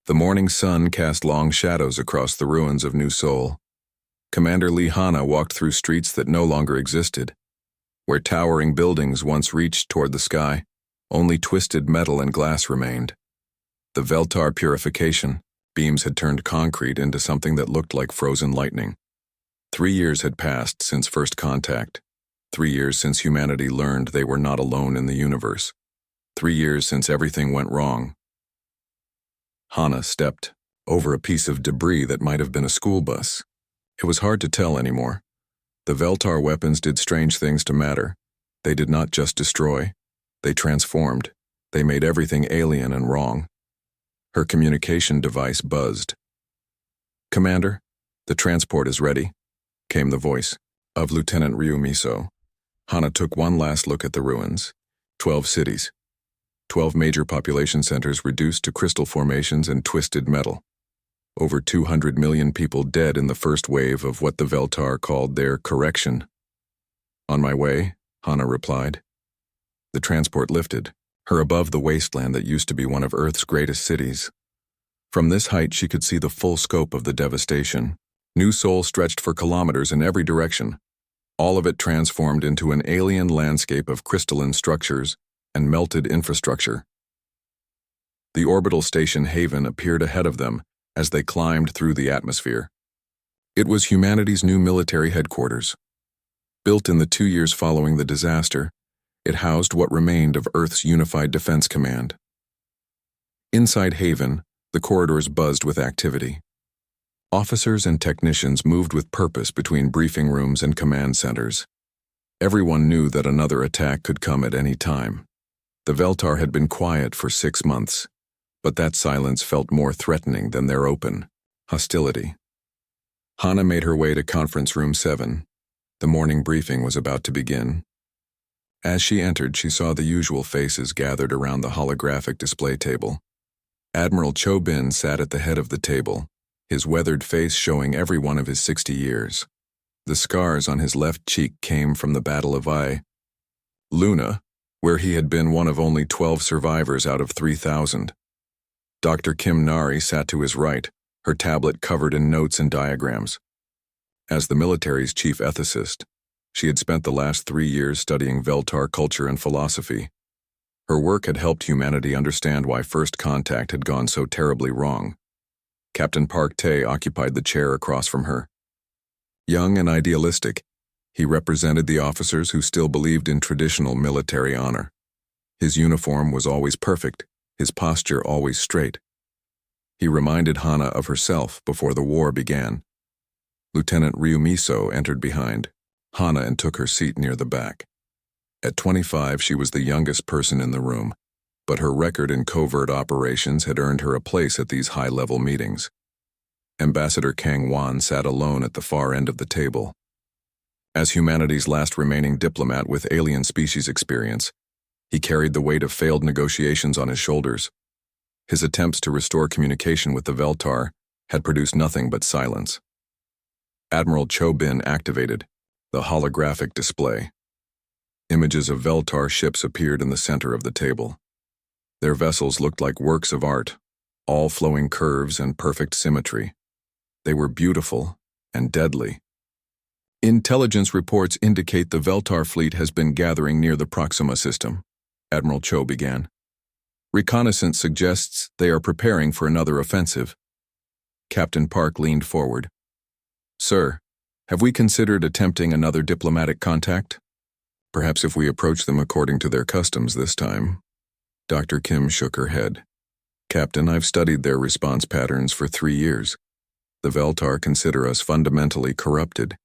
The morning sun cast long shadows across the ruins of New Seoul. Commander Lee Hana walked through streets that no longer existed. Where towering buildings once reached toward the sky, only twisted metal and glass remained. The Veltar purification beams had turned concrete into something that looked like frozen lightning. 3 years had passed since first contact. 3 years since humanity learned they were not alone in the universe. 3 years since everything went wrong. Hana stepped over a piece of debris that might have been a school bus. It was hard to tell anymore. The Veltar weapons did strange things to matter. They did not just destroy. They transformed. They made everything alien and wrong. Her communication device buzzed. "Commander, the transport is ready," came the voice of Lieutenant Ryu Miso. Hana took one last look at the ruins. 12 cities. 12 major population centers reduced to crystal formations and twisted metal. Over 200 million people dead in the first wave of what the Veltar called their correction. "On my way," Hana replied. The transport lifted, her above the wasteland that used to be one of Earth's greatest cities. From this height she could see the full scope of the devastation. New Seoul stretched for kilometers in every direction, all of it transformed into an alien landscape of crystalline structures and melted infrastructure. The orbital station Haven appeared ahead of them as they climbed through the atmosphere. It was humanity's new military headquarters. Built in the 2 years following the disaster, it housed what remained of Earth's Unified Defense Command. Inside Haven, the corridors buzzed with activity. Officers and technicians moved with purpose between briefing rooms and command centers. Everyone knew that another attack could come at any time. The Veltar had been quiet for 6 months, but that silence felt more threatening than their open hostility. Hana made her way to Conference Room 7. The morning briefing was about to begin. As she entered, she saw the usual faces gathered around the holographic display table. Admiral Cho Bin sat at the head of the table, his weathered face showing every one of his 60 years. The scars on his left cheek came from the Battle of Luna, where he had been one of only 12 survivors out of 3,000. Dr. Kim Nari sat to his right, her tablet covered in notes and diagrams. As the military's chief ethicist, she had spent the last 3 years studying Veltar culture and philosophy. Her work had helped humanity understand why first contact had gone so terribly wrong. Captain Park Tae occupied the chair across from her. Young and idealistic, he represented the officers who still believed in traditional military honor. His uniform was always perfect, his posture always straight. He reminded Hana of herself before the war began. Lieutenant Ryu Miso entered behind Hana and took her seat near the back. At 25, she was the youngest person in the room, but her record in covert operations had earned her a place at these high-level meetings. Ambassador Kang Wan sat alone at the far end of the table. As humanity's last remaining diplomat with alien species experience, he carried the weight of failed negotiations on his shoulders. His attempts to restore communication with the Veltar had produced nothing but silence. Admiral Cho Bin activated the holographic display. Images of Veltar ships appeared in the center of the table. Their vessels looked like works of art, all flowing curves and perfect symmetry. They were beautiful and deadly. "Intelligence reports indicate the Veltar fleet has been gathering near the Proxima system," Admiral Cho began. "Reconnaissance suggests they are preparing for another offensive." Captain Park leaned forward. "Sir, have we considered attempting another diplomatic contact? Perhaps if we approach them according to their customs this time." Dr. Kim shook her head. "Captain, I've studied their response patterns for 3 years. The Veltar consider us fundamentally corrupted.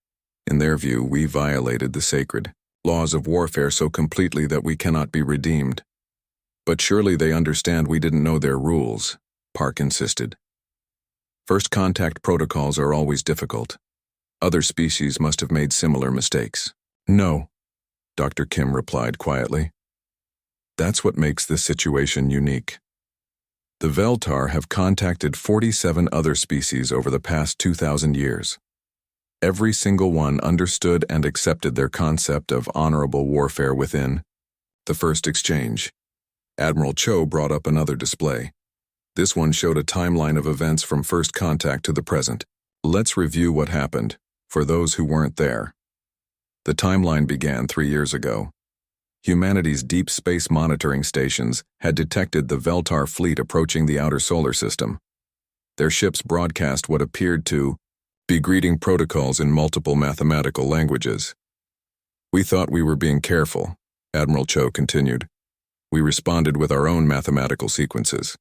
In their view, we violated the sacred laws of warfare so completely that we cannot be redeemed." "But surely they understand we didn't know their rules," Park insisted. "First contact protocols are always difficult. Other species must have made similar mistakes." "No," Dr. Kim replied quietly. "That's what makes this situation unique. The Veltar have contacted 47 other species over the past 2,000 years. Every single one understood and accepted their concept of honorable warfare within the first exchange." Admiral Cho brought up another display. This one showed a timeline of events from first contact to the present. Let's review what happened, for those who weren't there. The timeline began 3 years ago. Humanity's deep space monitoring stations had detected the Veltar fleet approaching the outer solar system. Their ships broadcast what appeared to be greeting protocols in multiple mathematical languages. We thought we were being careful, Admiral Cho continued. We responded with our own mathematical sequences.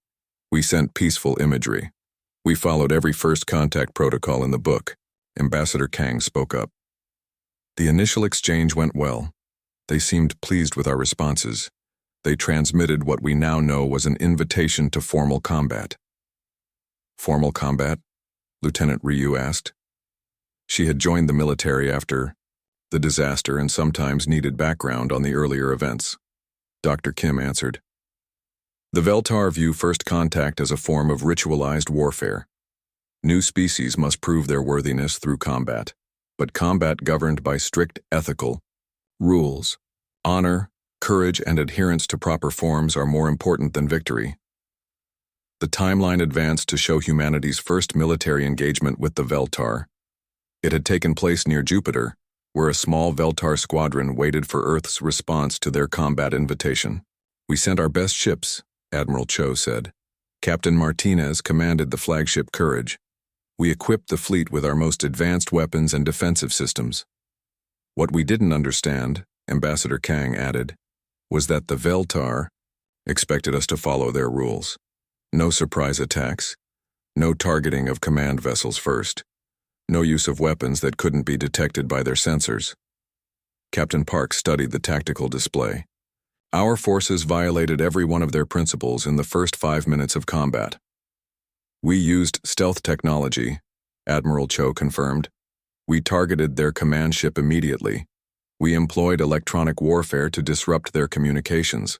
We sent peaceful imagery. We followed every first contact protocol in the book. Ambassador Kang spoke up. The initial exchange went well. They seemed pleased with our responses. They transmitted what we now know was an invitation to formal combat. Formal combat? Lieutenant Ryu asked. She had joined the military after the disaster and sometimes needed background on the earlier events. Dr. Kim answered. The Veltar view first contact as a form of ritualized warfare. New species must prove their worthiness through combat, but combat governed by strict ethical rules. Honor, courage, and adherence to proper forms are more important than victory. The timeline advanced to show humanity's first military engagement with the Veltar. It had taken place near Jupiter, where a small Veltar squadron waited for Earth's response to their combat invitation. We sent our best ships, Admiral Cho said. Captain Martinez commanded the flagship Courage. We equipped the fleet with our most advanced weapons and defensive systems. What we didn't understand, Ambassador Kang added, was that the Veltar expected us to follow their rules. No surprise attacks, no targeting of command vessels first, no use of weapons that couldn't be detected by their sensors. Captain Park studied the tactical display. Our forces violated every one of their principles in the first 5 minutes of combat. We used stealth technology, Admiral Cho confirmed. We targeted their command ship immediately. We employed electronic warfare to disrupt their communications.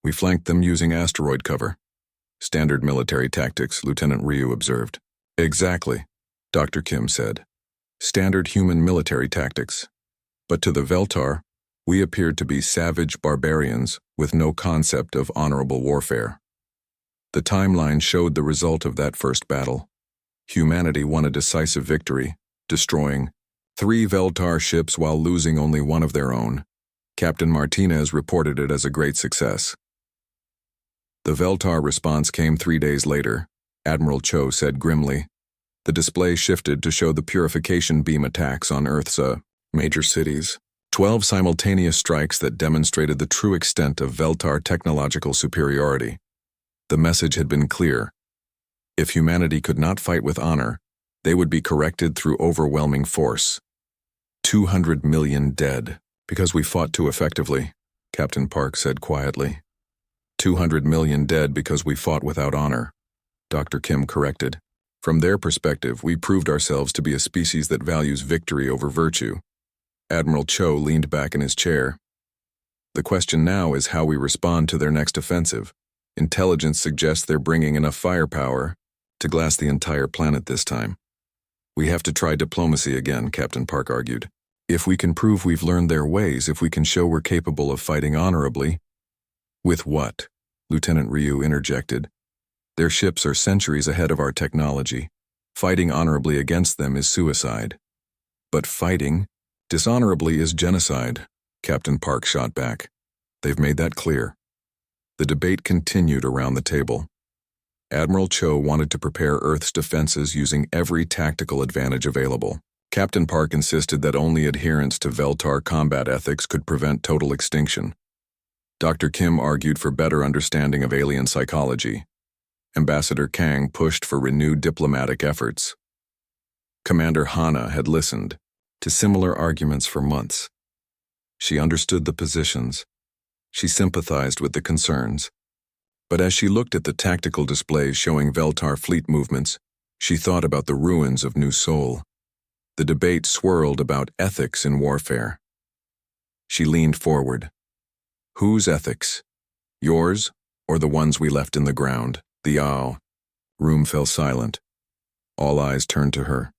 We flanked them using asteroid cover. Standard military tactics, Lieutenant Ryu observed. Exactly, Dr. Kim said. Standard human military tactics. But to the Veltar, we appeared to be savage barbarians with no concept of honorable warfare. The timeline showed the result of that first battle. Humanity won a decisive victory, destroying 3 Veltar ships while losing only one of their own. Captain Martinez reported it as a great success. The Veltar response came 3 days later, Admiral Cho said grimly. The display shifted to show the purification beam attacks on Earth's major cities. 12 simultaneous strikes that demonstrated the true extent of Veltar technological superiority. The message had been clear. If humanity could not fight with honor, they would be corrected through overwhelming force. 200 million dead, because we fought too effectively, Captain Park said quietly. 200 million dead because we fought without honor, Dr. Kim corrected. From their perspective, we proved ourselves to be a species that values victory over virtue. Admiral Cho leaned back in his chair. The question now is how we respond to their next offensive. Intelligence suggests they're bringing enough firepower to glass the entire planet this time. We have to try diplomacy again, Captain Park argued. If we can prove we've learned their ways, if we can show we're capable of fighting honorably. With what? Lieutenant Ryu interjected. Their ships are centuries ahead of our technology. Fighting honorably against them is suicide. But fighting dishonorably is genocide, Captain Park shot back. They've made that clear. The debate continued around the table. Admiral Cho wanted to prepare Earth's defenses using every tactical advantage available. Captain Park insisted that only adherence to Veltar combat ethics could prevent total extinction. Dr. Kim argued for better understanding of alien psychology. Ambassador Kang pushed for renewed diplomatic efforts. Commander Hana had listened to similar arguments for months. She understood the positions. She sympathized with the concerns. But as she looked at the tactical displays showing Veltar fleet movements, she thought about the ruins of New Sol. The debate swirled about ethics in warfare. She leaned forward. Whose ethics? Yours, or the ones we left in the ground? The room fell silent. All eyes turned to her.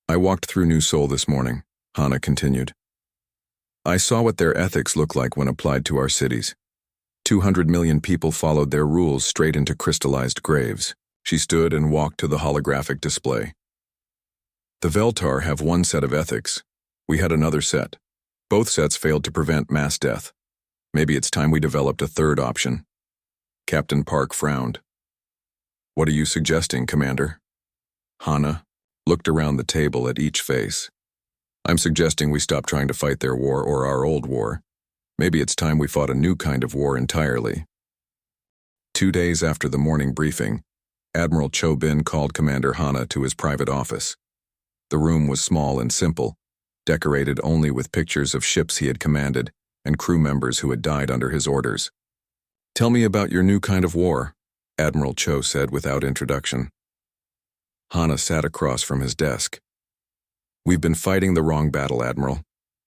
I walked through New Sol this morning, Hana continued. I saw what their ethics look like when applied to our cities. 200 million people followed their rules straight into crystallized graves. She stood and walked to the holographic display. The Veltar have one set of ethics. We had another set. Both sets failed to prevent mass death. Maybe it's time we developed a third option. Captain Park frowned. What are you suggesting, Commander? Hana looked around the table at each face. I'm suggesting we stop trying to fight their war or our old war. Maybe it's time we fought a new kind of war entirely. 2 days after the morning briefing, Admiral Cho Bin called Commander Hana to his private office. The room was small and simple, decorated only with pictures of ships he had commanded and crew members who had died under his orders. Tell me about your new kind of war, Admiral Cho said without introduction. Hana sat across from his desk. We've been fighting the wrong battle, Admiral.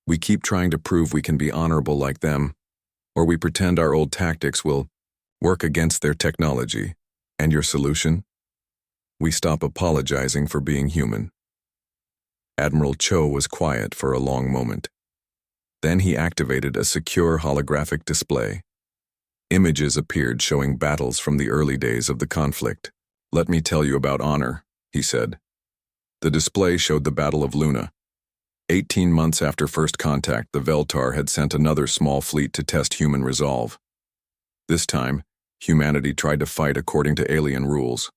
We keep trying to prove we can be honorable like them, or we pretend our old tactics will work against their technology. And your solution? We stop apologizing for being human. Admiral Cho was quiet for a long moment. Then he activated a secure holographic display. Images appeared showing battles from the early days of the conflict. Let me tell you about honor, he said. The display showed the Battle of Luna. 18 months after first contact, the Veltar had sent another small fleet to test human resolve. This time, humanity tried to fight according to alien rules.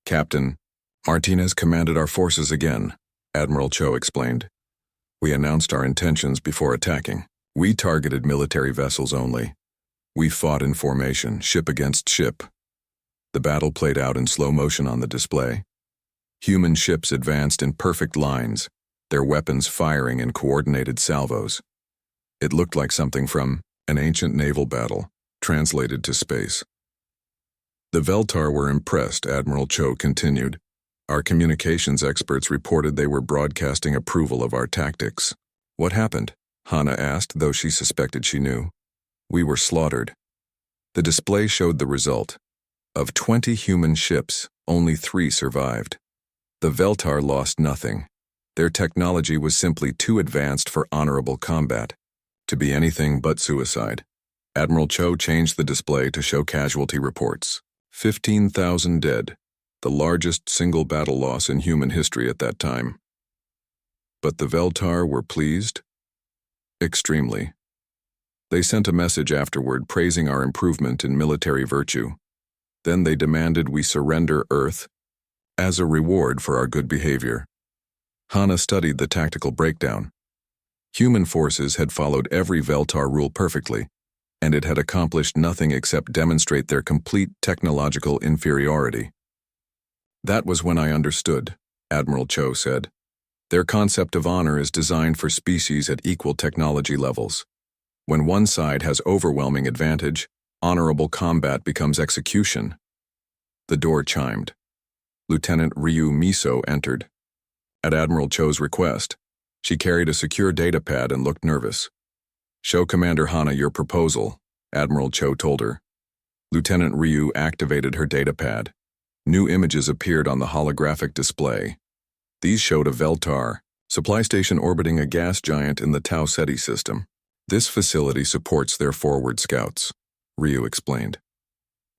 Captain Martinez commanded our forces again, Admiral Cho explained. We announced our intentions before attacking. We targeted military vessels only. We fought in formation, ship against ship. The battle played out in slow motion on the display. Human ships advanced in perfect lines, their weapons firing in coordinated salvos. It looked like something from an ancient naval battle, translated to space. The Veltar were impressed, Admiral Cho continued. Our communications experts reported they were broadcasting approval of our tactics. What happened? Hana asked, though she suspected she knew. We were slaughtered. The display showed the result. Of 20 human ships, only 3 survived. The Veltar lost nothing. Their technology was simply too advanced for honorable combat, to be anything but suicide. Admiral Cho changed the display to show casualty reports. 15,000 dead, the largest single battle loss in human history at that time. But the Veltar were pleased? Extremely. They sent a message afterward praising our improvement in military virtue. Then they demanded we surrender Earth as a reward for our good behavior. Hana studied the tactical breakdown. Human forces had followed every Veltar rule perfectly, and it had accomplished nothing except demonstrate their complete technological inferiority. That was when I understood, Admiral Cho said. Their concept of honor is designed for species at equal technology levels. When one side has overwhelming advantage, honorable combat becomes execution. The door chimed. Lieutenant Ryu Miso entered. At Admiral Cho's request, she carried a secure data pad and looked nervous. Show Commander Hana your proposal, Admiral Cho told her. Lieutenant Ryu activated her data pad. New images appeared on the holographic display. These showed a Veltar, supply station orbiting a gas giant in the Tau Ceti system. This facility supports their forward scouts, Ryu explained.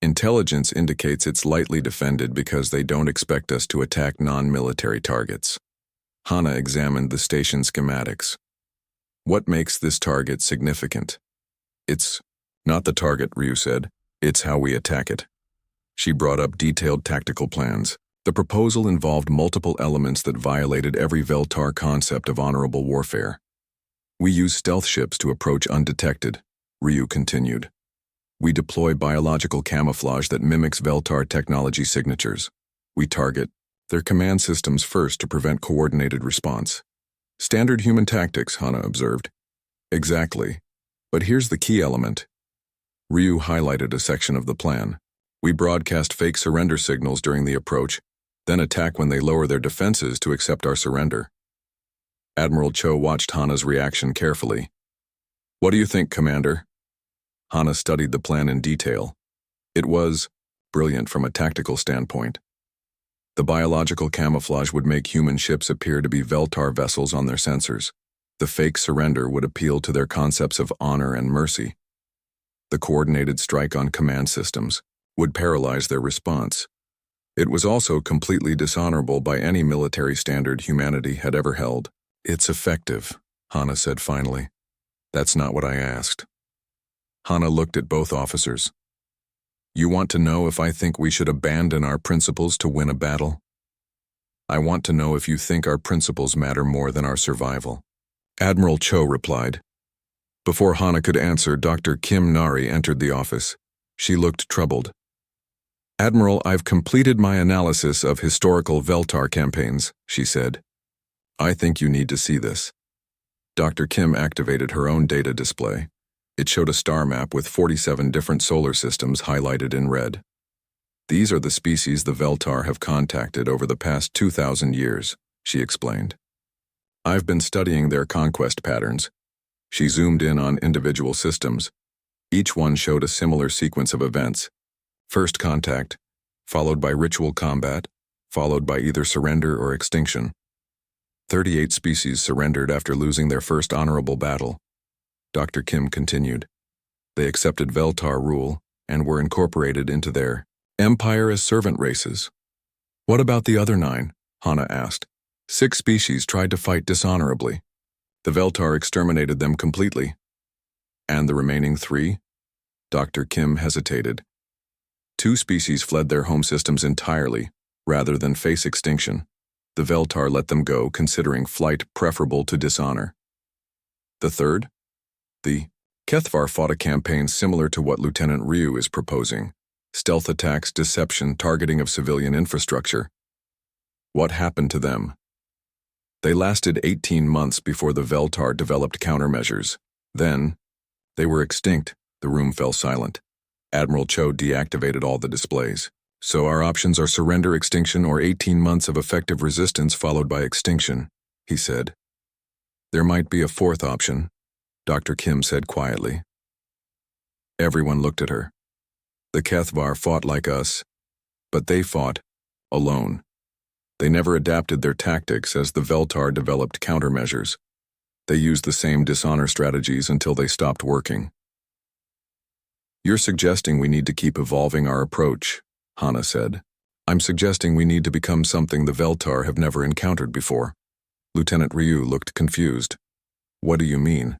Intelligence indicates it's lightly defended because they don't expect us to attack non-military targets. Hana examined the station schematics. What makes this target significant? It's not the target, Ryu said. It's how we attack it. She brought up detailed tactical plans. The proposal involved multiple elements that violated every Veltar concept of honorable warfare. We use stealth ships to approach undetected, Ryu continued. We deploy biological camouflage that mimics Veltar technology signatures. We target their command systems first to prevent coordinated response. Standard human tactics, Hana observed. Exactly. But here's the key element. Ryu highlighted a section of the plan. We broadcast fake surrender signals during the approach, then attack when they lower their defenses to accept our surrender. Admiral Cho watched Hana's reaction carefully. What do you think, Commander? Hana studied the plan in detail. It was brilliant from a tactical standpoint. The biological camouflage would make human ships appear to be Veltar vessels on their sensors. The fake surrender would appeal to their concepts of honor and mercy. The coordinated strike on command systems would paralyze their response. It was also completely dishonorable by any military standard humanity had ever held. It's effective, Hana said finally. That's not what I asked. Hana looked at both officers. You want to know if I think we should abandon our principles to win a battle? I want to know if you think our principles matter more than our survival. Admiral Cho replied. Before Hana could answer, Dr. Kim Nari entered the office. She looked troubled. Admiral, I've completed my analysis of historical Veltar campaigns, she said. I think you need to see this. Dr. Kim activated her own data display. It showed a star map with 47 different solar systems highlighted in red. These are the species the Veltar have contacted over the past 2,000 years, she explained. I've been studying their conquest patterns. She zoomed in on individual systems. Each one showed a similar sequence of events. First contact, followed by ritual combat, followed by either surrender or extinction. 38 species surrendered after losing their first honorable battle. Dr. Kim continued. They accepted Veltar rule and were incorporated into their empire as servant races. What about the other 9? Hana asked. 6 species tried to fight dishonorably. The Veltar exterminated them completely. And the remaining 3? Dr. Kim hesitated. 2 species fled their home systems entirely, rather than face extinction. The Veltar let them go, considering flight preferable to dishonor. The 3rd? The Kethvar fought a campaign similar to what Lieutenant Ryu is proposing. Stealth attacks, deception, targeting of civilian infrastructure. What happened to them? They lasted 18 months before the Veltar developed countermeasures. Then, they were extinct. The room fell silent. Admiral Cho deactivated all the displays. So our options are surrender, extinction, or 18 months of effective resistance followed by extinction, he said. There might be a 4th option, Dr. Kim said quietly. Everyone looked at her. The Kethvar fought like us, but they fought alone. They never adapted their tactics as the Veltar developed countermeasures. They used the same dishonor strategies until they stopped working. You're suggesting we need to keep evolving our approach, Hana said. I'm suggesting we need to become something the Veltar have never encountered before. Lieutenant Ryu looked confused. What do you mean?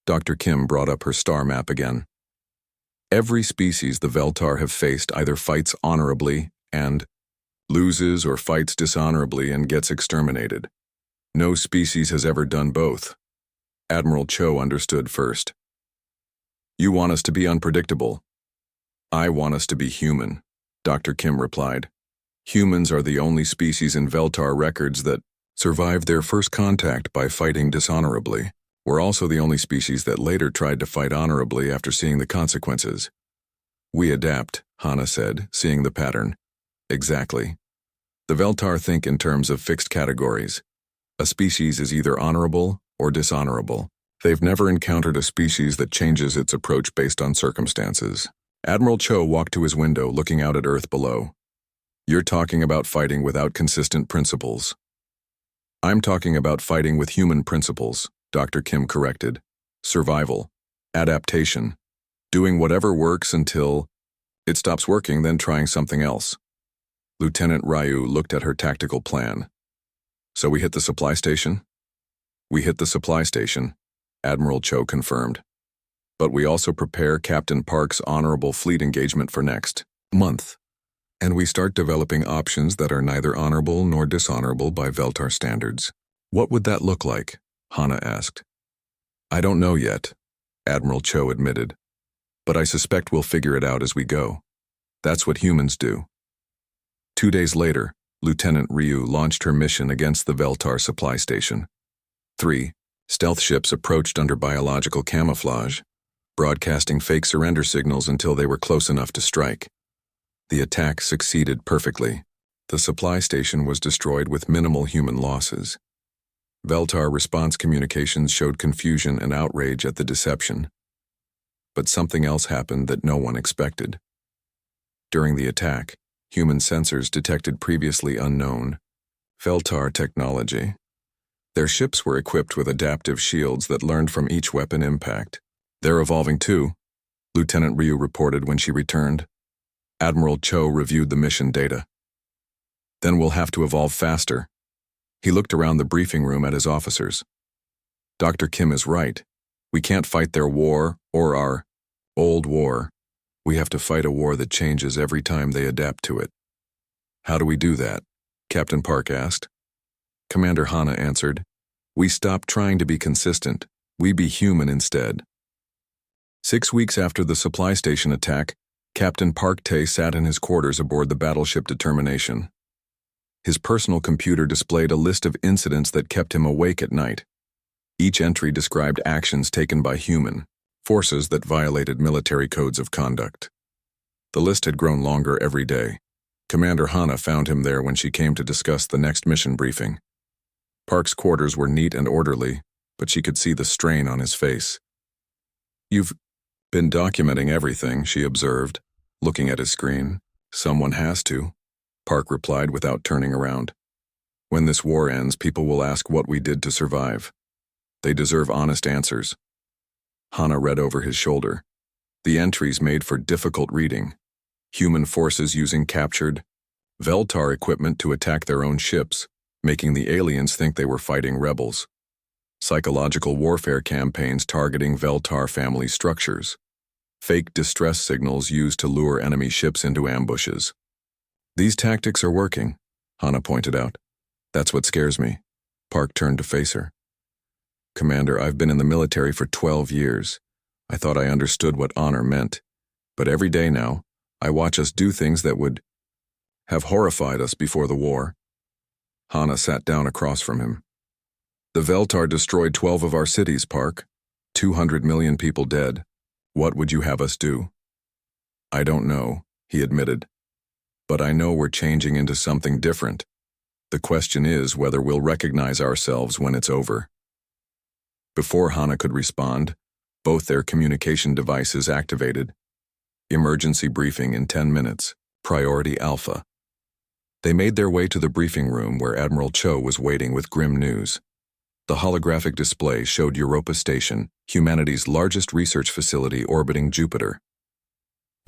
Dr. Kim brought up her star map again. Every species the Veltar have faced either fights honorably and loses or fights dishonorably and gets exterminated. No species has ever done both. Admiral Cho understood first. You want us to be unpredictable. I want us to be human, Dr. Kim replied. Humans are the only species in Veltar records that survived their first contact by fighting dishonorably. We're also the only species that later tried to fight honorably after seeing the consequences. We adapt, Hana said, seeing the pattern. Exactly. The Veltar think in terms of fixed categories. A species is either honorable or dishonorable. They've never encountered a species that changes its approach based on circumstances. Admiral Cho walked to his window, looking out at Earth below. You're talking about fighting without consistent principles. I'm talking about fighting with human principles, Dr. Kim corrected. Survival, adaptation, doing whatever works until it stops working, then trying something else. Lieutenant Ryu looked at her tactical plan. So we hit the supply station? We hit the supply station, Admiral Cho confirmed. But we also prepare Captain Park's honorable fleet engagement for next month. And we start developing options that are neither honorable nor dishonorable by Veltar standards. What would that look like? Hana asked. I don't know yet, Admiral Cho admitted. But I suspect we'll figure it out as we go. That's what humans do. 2 days later, Lieutenant Ryu launched her mission against the Veltar supply station. 3 stealth ships approached under biological camouflage, broadcasting fake surrender signals until they were close enough to strike. The attack succeeded perfectly. The supply station was destroyed with minimal human losses. Veltar response communications showed confusion and outrage at the deception. But something else happened that no one expected. During the attack, human sensors detected previously unknown Veltar technology. Their ships were equipped with adaptive shields that learned from each weapon impact. They're evolving too, Lieutenant Ryu reported when she returned. Admiral Cho reviewed the mission data. Then we'll have to evolve faster. He looked around the briefing room at his officers. Dr. Kim is right. We can't fight their war or our old war. We have to fight a war that changes every time they adapt to it. How do we do that? Captain Park asked. Commander Hana answered, We stop trying to be consistent. We be human instead. 6 weeks after the supply station attack, Captain Park Tae sat in his quarters aboard the battleship Determination. His personal computer displayed a list of incidents that kept him awake at night. Each entry described actions taken by human forces that violated military codes of conduct. The list had grown longer every day. Commander Hana found him there when she came to discuss the next mission briefing. Park's quarters were neat and orderly, but she could see the strain on his face. You've been documenting everything, she observed, looking at his screen. Someone has to, Park replied without turning around. When this war ends, people will ask what we did to survive. They deserve honest answers. Hana read over his shoulder. The entries made for difficult reading. Human forces using captured Veltar equipment to attack their own ships, making the aliens think they were fighting rebels. Psychological warfare campaigns targeting Veltar family structures. Fake distress signals used to lure enemy ships into ambushes. These tactics are working, Hana pointed out. That's what scares me. Park turned to face her. Commander, I've been in the military for 12 years. I thought I understood what honor meant. But every day now, I watch us do things that would have horrified us before the war. Hana sat down across from him. The Veltar destroyed 12 of our cities, Park. 200 million people dead. What would you have us do? I don't know, he admitted. But I know we're changing into something different. The question is whether we'll recognize ourselves when it's over. Before Hana could respond, both their communication devices activated. Emergency briefing in 10 minutes. Priority Alpha. They made their way to the briefing room where Admiral Cho was waiting with grim news. The holographic display showed Europa Station, humanity's largest research facility orbiting Jupiter.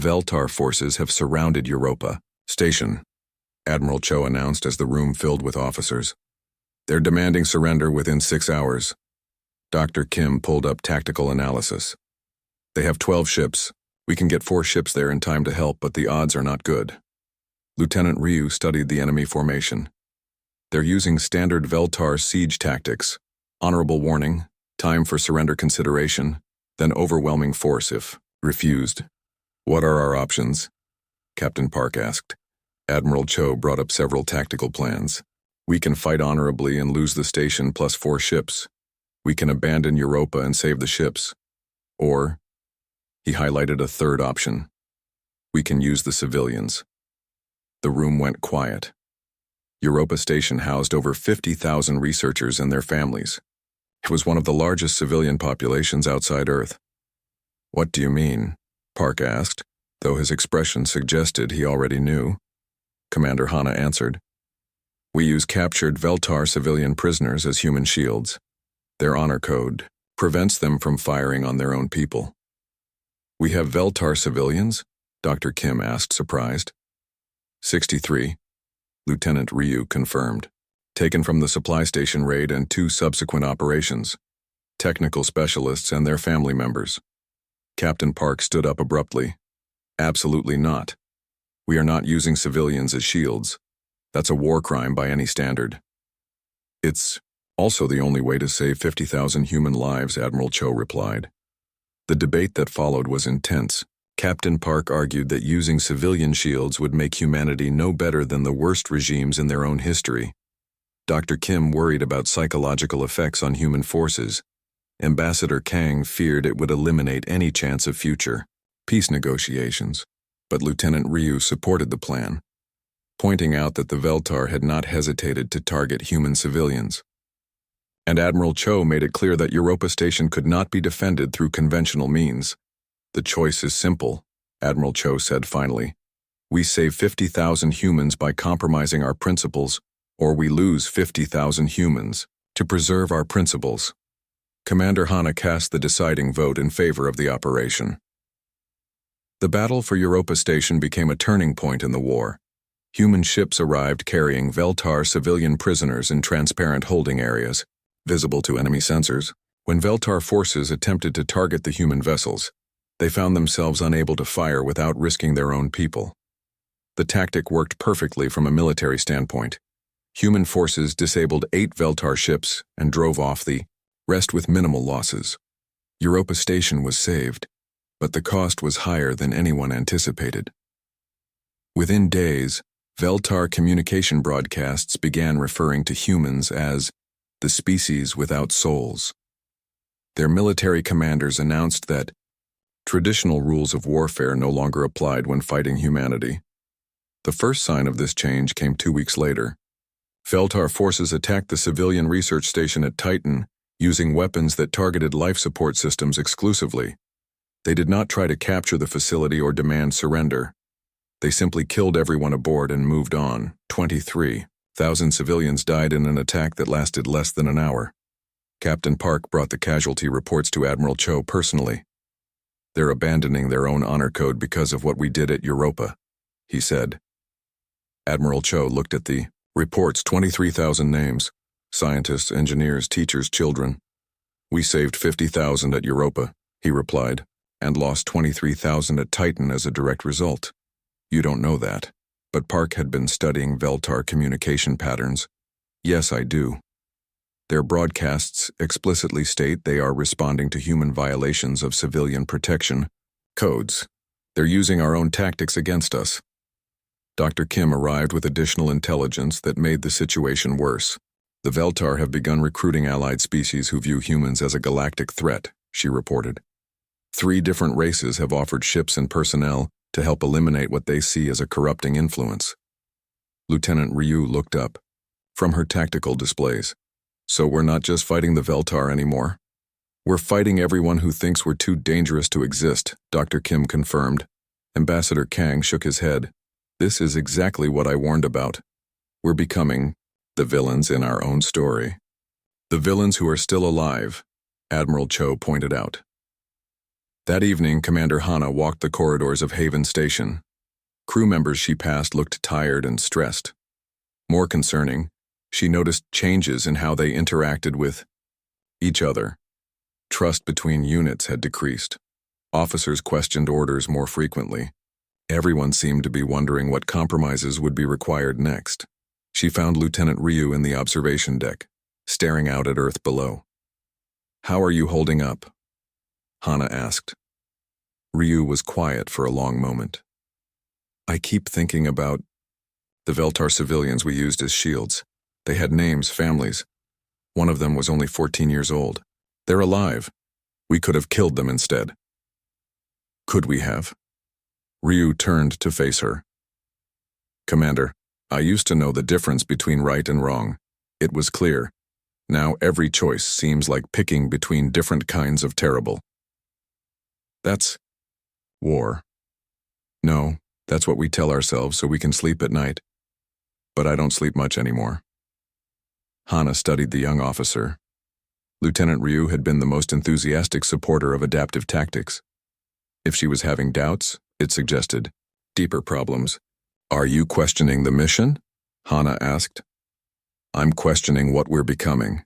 Veltar forces have surrounded Europa Station, Admiral Cho announced as the room filled with officers. They're demanding surrender within 6 hours. Dr. Kim pulled up tactical analysis. They have 12 ships. We can get 4 ships there in time to help, but the odds are not good. Lieutenant Ryu studied the enemy formation. They're using standard Veltar siege tactics. Honorable warning, time for surrender consideration, then overwhelming force if refused. What are our options? Captain Park asked. Admiral Cho brought up several tactical plans. We can fight honorably and lose the station plus 4 ships. We can abandon Europa and save the ships. Or, he highlighted a third option. We can use the civilians. The room went quiet. Europa Station housed over 50,000 researchers and their families. It was one of the largest civilian populations outside Earth. What do you mean? Park asked, though his expression suggested he already knew. Commander Hana answered. We use captured Veltar civilian prisoners as human shields. Their honor code prevents them from firing on their own people. We have Veltar civilians? Dr. Kim asked, surprised. 63, Lieutenant Ryu confirmed. Taken from the supply station raid and 2 subsequent operations. Technical specialists and their family members. Captain Park stood up abruptly. Absolutely not. We are not using civilians as shields. That's a war crime by any standard. It's also the only way to save 50,000 human lives, Admiral Cho replied. The debate that followed was intense. Captain Park argued that using civilian shields would make humanity no better than the worst regimes in their own history. Dr. Kim worried about psychological effects on human forces. Ambassador Kang feared it would eliminate any chance of future peace negotiations, but Lieutenant Ryu supported the plan, pointing out that the Veltar had not hesitated to target human civilians. And Admiral Cho made it clear that Europa Station could not be defended through conventional means. The choice is simple, Admiral Cho said finally. We save 50,000 humans by compromising our principles, or we lose 50,000 humans to preserve our principles. Commander Hana cast the deciding vote in favor of the operation. The battle for Europa Station became a turning point in the war. Human ships arrived carrying Veltar civilian prisoners in transparent holding areas, visible to enemy sensors. When Veltar forces attempted to target the human vessels, they found themselves unable to fire without risking their own people. The tactic worked perfectly from a military standpoint. Human forces disabled 8 Veltar ships and drove off the rest with minimal losses. Europa Station was saved, but the cost was higher than anyone anticipated. Within days, Veltar communication broadcasts began referring to humans as the species without souls. Their military commanders announced that traditional rules of warfare no longer applied when fighting humanity. The first sign of this change came 2 weeks later. Veltar forces attacked the civilian research station at Titan using weapons that targeted life support systems exclusively. They did not try to capture the facility or demand surrender. They simply killed everyone aboard and moved on. 23,000 civilians died in an attack that lasted less than an hour. Captain Park brought the casualty reports to Admiral Cho personally. "They're abandoning their own honor code because of what we did at Europa," he said. Admiral Cho looked at the reports. 23,000 names. Scientists, engineers, teachers, children. "We saved 50,000 at Europa," he replied, "and lost 23,000 at Titan as a direct result. You don't know that, but Park had been studying Veltar communication patterns." "Yes, I do. Their broadcasts explicitly state they are responding to human violations of civilian protection codes. They're using our own tactics against us." Dr. Kim arrived with additional intelligence that made the situation worse. "The Veltar have begun recruiting allied species who view humans as a galactic threat," she reported. 3 different races have offered ships and personnel to help eliminate what they see as a corrupting influence. Lieutenant Ryu looked up from her tactical displays. "So we're not just fighting the Veltar anymore? We're fighting everyone who thinks we're too dangerous to exist," Dr. Kim confirmed. Ambassador Kang shook his head. "This is exactly what I warned about. We're becoming the villains in our own story." "The villains who are still alive," Admiral Cho pointed out. That evening, Commander Hana walked the corridors of Haven Station. Crew members she passed looked tired and stressed. More concerning, she noticed changes in how they interacted with each other. Trust between units had decreased. Officers questioned orders more frequently. Everyone seemed to be wondering what compromises would be required next. She found Lieutenant Ryu in the observation deck, staring out at Earth below. "How are you holding up?" Hana asked. Ryu was quiet for a long moment. "I keep thinking about the Veltar civilians we used as shields. They had names, families. One of them was only 14 years old. They're alive. We could have killed them instead." "Could we have?" Ryu turned to face her. "Commander, I used to know the difference between right and wrong. It was clear. Now every choice seems like picking between different kinds of terrible. That's war. No, that's what we tell ourselves so we can sleep at night. But I don't sleep much anymore." Hana studied the young officer. Lieutenant Ryu had been the most enthusiastic supporter of adaptive tactics. If she was having doubts, it suggested deeper problems. "Are you questioning the mission?" Hana asked. "I'm questioning what we're becoming."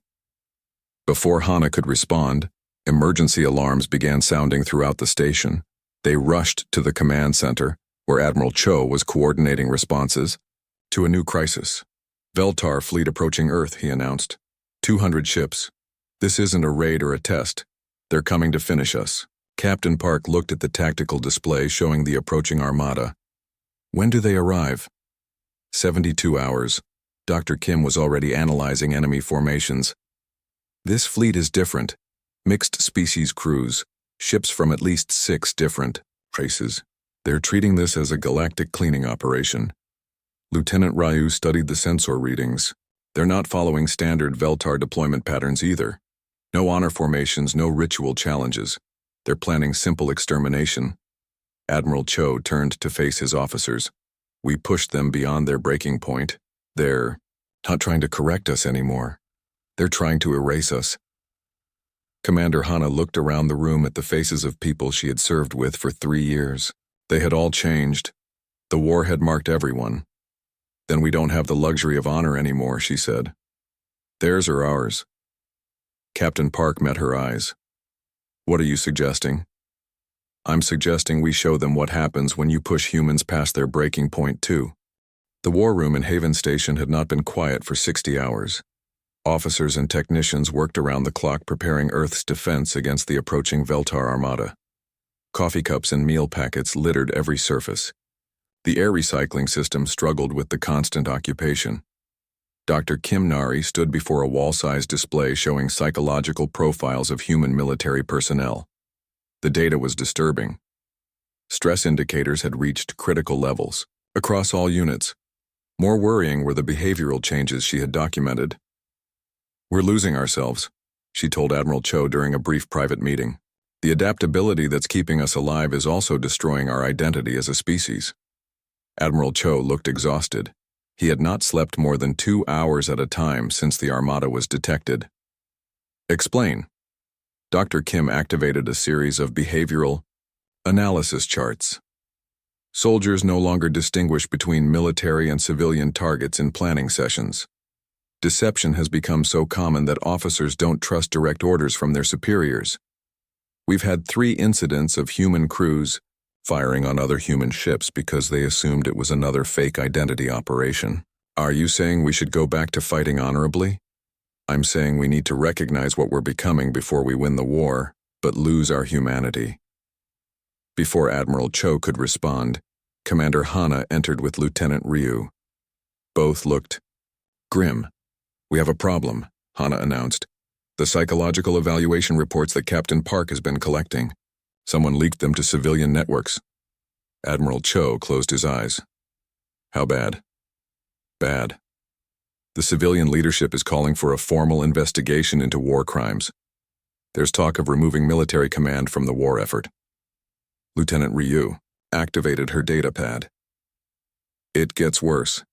Before Hana could respond, emergency alarms began sounding throughout the station. They rushed to the command center, where Admiral Cho was coordinating responses to a new crisis. "Veltar fleet approaching Earth," he announced. 200 ships. This isn't a raid or a test. They're coming to finish us." Captain Park looked at the tactical display showing the approaching armada. "When do they arrive?" 72 hours. Dr. Kim was already analyzing enemy formations. "This fleet is different. Mixed species crews, ships from at least 6 different races. They're treating this as a galactic cleaning operation." Lieutenant Ryu studied the sensor readings. They're not following standard Veltar deployment patterns either. No honor formations, no ritual challenges. They're planning simple extermination. Admiral Cho turned to face his officers. "We pushed them beyond their breaking point. They're not trying to correct us anymore. They're trying to erase us." Commander Hana looked around the room at the faces of people she had served with for 3 years. They had all changed. The war had marked everyone. Then we don't have the luxury of honor anymore, she said. Theirs or ours? Captain Park met her eyes. What are you suggesting? I'm suggesting we show them what happens when you push humans past their breaking point too. The war room in Haven Station had not been quiet for 60 hours. Officers and technicians worked around the clock preparing Earth's defense against the approaching Veltar armada. Coffee cups and meal packets littered every surface. The air recycling system struggled with the constant occupation. Dr. Kim Nari stood before a wall-sized display showing psychological profiles of human military personnel. The data was disturbing. Stress indicators had reached critical levels, across all units. More worrying were the behavioral changes she had documented. We're losing ourselves, she told Admiral Cho during a brief private meeting. The adaptability that's keeping us alive is also destroying our identity as a species. Admiral Cho looked exhausted. He had not slept more than 2 hours at a time since the armada was detected. Explain. Dr. Kim activated a series of behavioral analysis charts. Soldiers no longer distinguish between military and civilian targets in planning sessions. Deception has become so common that officers don't trust direct orders from their superiors. We've had 3 incidents of human crews firing on other human ships because they assumed it was another fake identity operation. Are you saying we should go back to fighting honorably? I'm saying we need to recognize what we're becoming before we win the war, but lose our humanity. Before Admiral Cho could respond, Commander Hana entered with Lieutenant Ryu. Both looked grim. We have a problem, Hana announced. The psychological evaluation reports that Captain Park has been collecting. Someone leaked them to civilian networks. Admiral Cho closed his eyes. How bad? Bad. The civilian leadership is calling for a formal investigation into war crimes. There's talk of removing military command from the war effort. Lieutenant Ryu activated her data pad. It gets worse.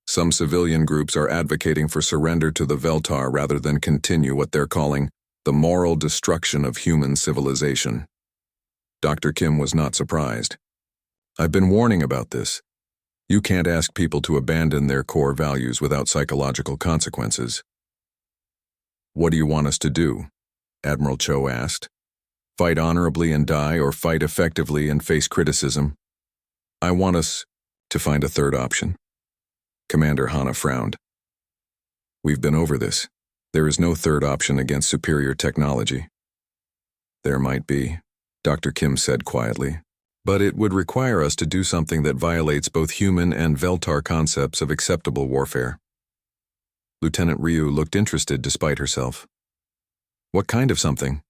Some civilian groups are advocating for surrender to the Veltar rather than continue what they're calling the moral destruction of human civilization. Dr. Kim was not surprised. I've been warning about this. You can't ask people to abandon their core values without psychological consequences. What do you want us to do? Admiral Cho asked. Fight honorably and die, or fight effectively and face criticism? I want us to find a third option. Commander Hana frowned. We've been over this. There is no third option against superior technology. There might be, Dr. Kim said quietly, but it would require us to do something that violates both human and Veltar concepts of acceptable warfare. Lieutenant Ryu looked interested despite herself. What kind of something?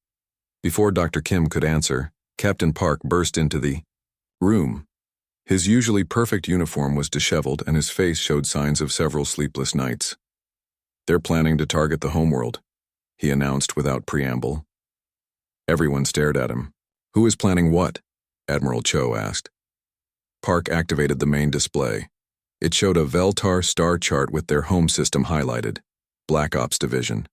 Before Dr. Kim could answer, Captain Park burst into the room. His usually perfect uniform was disheveled and his face showed signs of several sleepless nights. They're planning to target the homeworld, he announced without preamble. Everyone stared at him. Who is planning what? Admiral Cho asked. Park activated the main display. It showed a Veltar star chart with their home system highlighted. Black Ops Division.